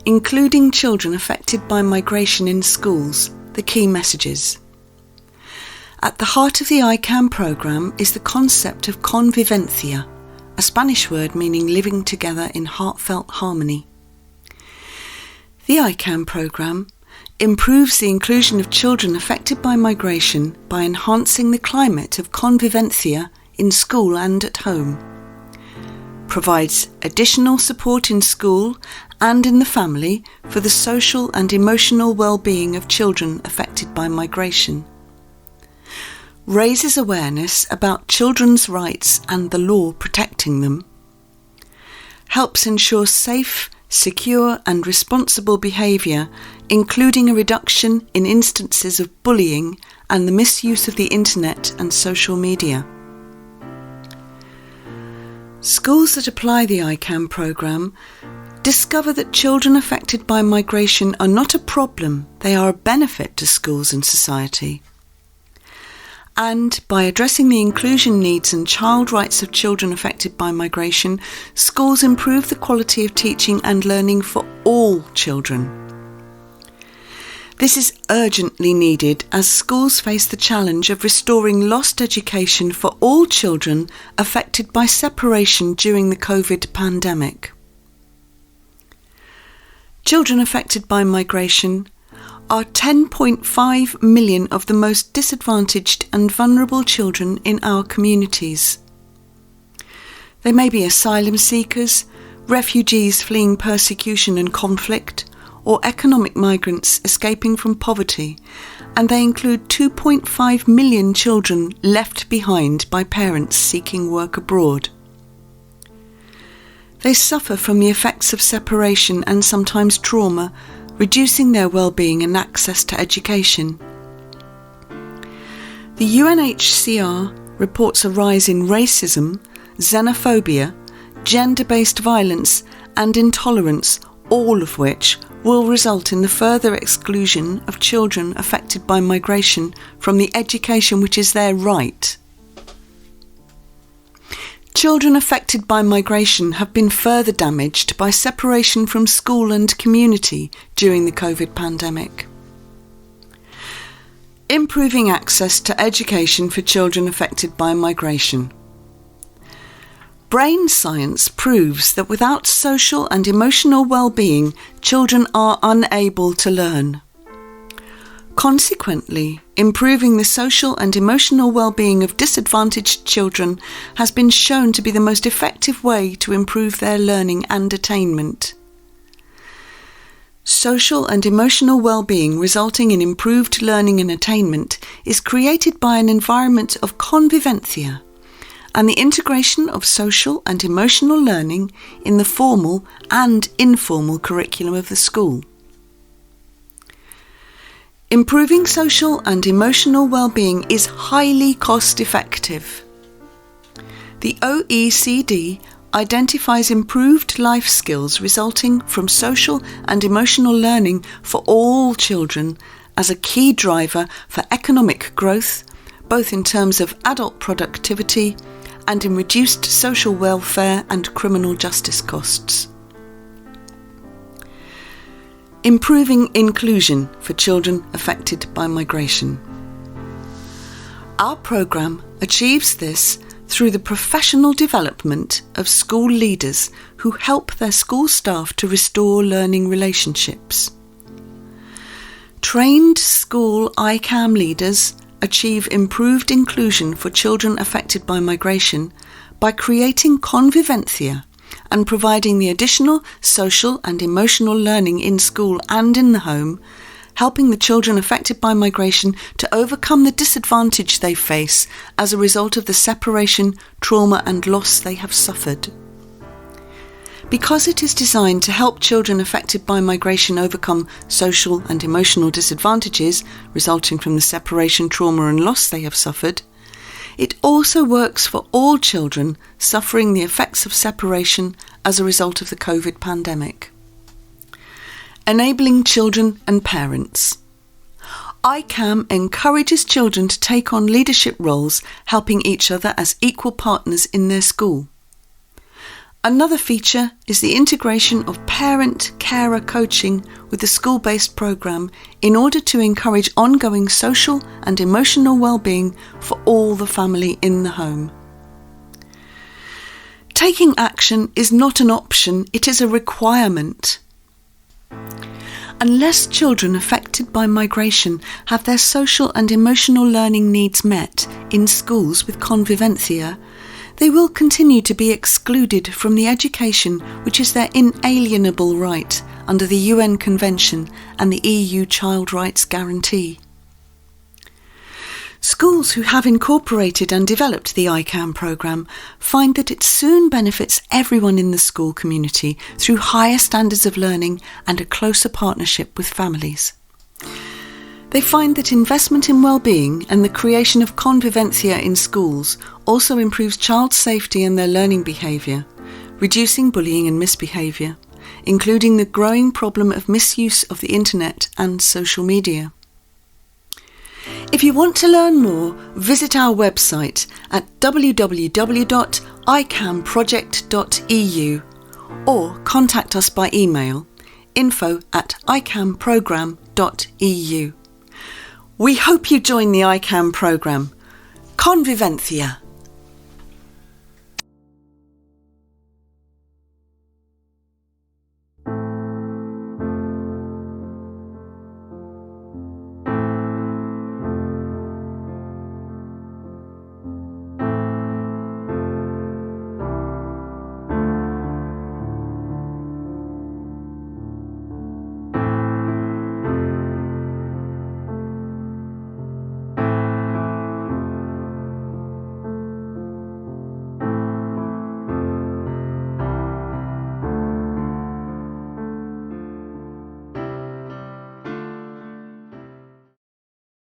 including children affected by migration in schools, the Key Messages. At the heart of the ICAM programme is the concept of convivencia, a Spanish word meaning living together in heartfelt harmony. The ICAM programme improves the inclusion of children affected by migration by enhancing the climate of convivencia in school and at home, provides additional support in school and in the family for the social and emotional well-being of children affected by migration, raises awareness about children's rights and the law protecting them, helps ensure safe, secure and responsible behaviour, including a reduction in instances of bullying and the misuse of the internet and social media. Schools that apply the ICAM programme discover that children affected by migration are not a problem, they are a benefit to schools and society. And by addressing the inclusion needs and child rights of children affected by migration, schools improve the quality of teaching and learning for all children. This is urgently needed as schools face the challenge of restoring lost education for all children affected by separation during the COVID pandemic. Children affected by migration are 10.5 million of the most disadvantaged and vulnerable children in our communities. They may be asylum seekers, refugees fleeing persecution and conflict, or economic migrants escaping from poverty, and they include 2.5 million children left behind by parents seeking work abroad. They suffer from the effects of separation and sometimes trauma, reducing their well-being and access to education. The UNHCR reports a rise in racism, xenophobia, gender-based violence and intolerance, all of which will result in the further exclusion of children affected by migration from the education which is their right. Children affected by migration have been further damaged by separation from school and community during the COVID pandemic. Improving access to education for children affected by migration. Brain science proves that without social and emotional well-being, children are unable to learn. Consequently, improving the social and emotional well-being of disadvantaged children has been shown to be the most effective way to improve their learning and attainment. Social and emotional well-being resulting in improved learning and attainment is created by an environment of convivencia and the integration of social and emotional learning in the formal and informal curriculum of the school. Improving social and emotional well-being is highly cost-effective. The OECD identifies improved life skills resulting from social and emotional learning for all children as a key driver for economic growth, both in terms of adult productivity and in reduced social welfare and criminal justice costs. Improving inclusion for children affected by migration. Our programme achieves this through the professional development of school leaders who help their school staff to restore learning relationships. Trained school ICAM leaders achieve improved inclusion for children affected by migration by creating convivencia and providing the additional social and emotional learning in school and in the home, helping the children affected by migration to overcome the disadvantage they face as a result of the separation, trauma and loss they have suffered. Because it is designed to help children affected by migration overcome social and emotional disadvantages resulting from the separation, trauma and loss they have suffered, it also works for all children suffering the effects of separation as a result of the COVID pandemic. Enabling children and parents. ICAM encourages children to take on leadership roles, helping each other as equal partners in their school. Another feature is the integration of parent-carer coaching with the school-based programme in order to encourage ongoing social and emotional well-being for all the family in the home. Taking action is not an option, it is a requirement. Unless children affected by migration have their social and emotional learning needs met in schools with convivencia, they will continue to be excluded from the education which is their inalienable right under the UN Convention and the EU Child Rights Guarantee. Schools who have incorporated and developed the ICAM programme find that it soon benefits everyone in the school community through higher standards of learning and a closer partnership with families. They find that investment in well-being and the creation of convivencia in schools also improves child safety and their learning behaviour, reducing bullying and misbehaviour, including the growing problem of misuse of the internet and social media. If you want to learn more, visit our website at www.icamproject.eu or contact us by email info@icamprogram.eu. We hope you join the ICAM programme. Convivencia.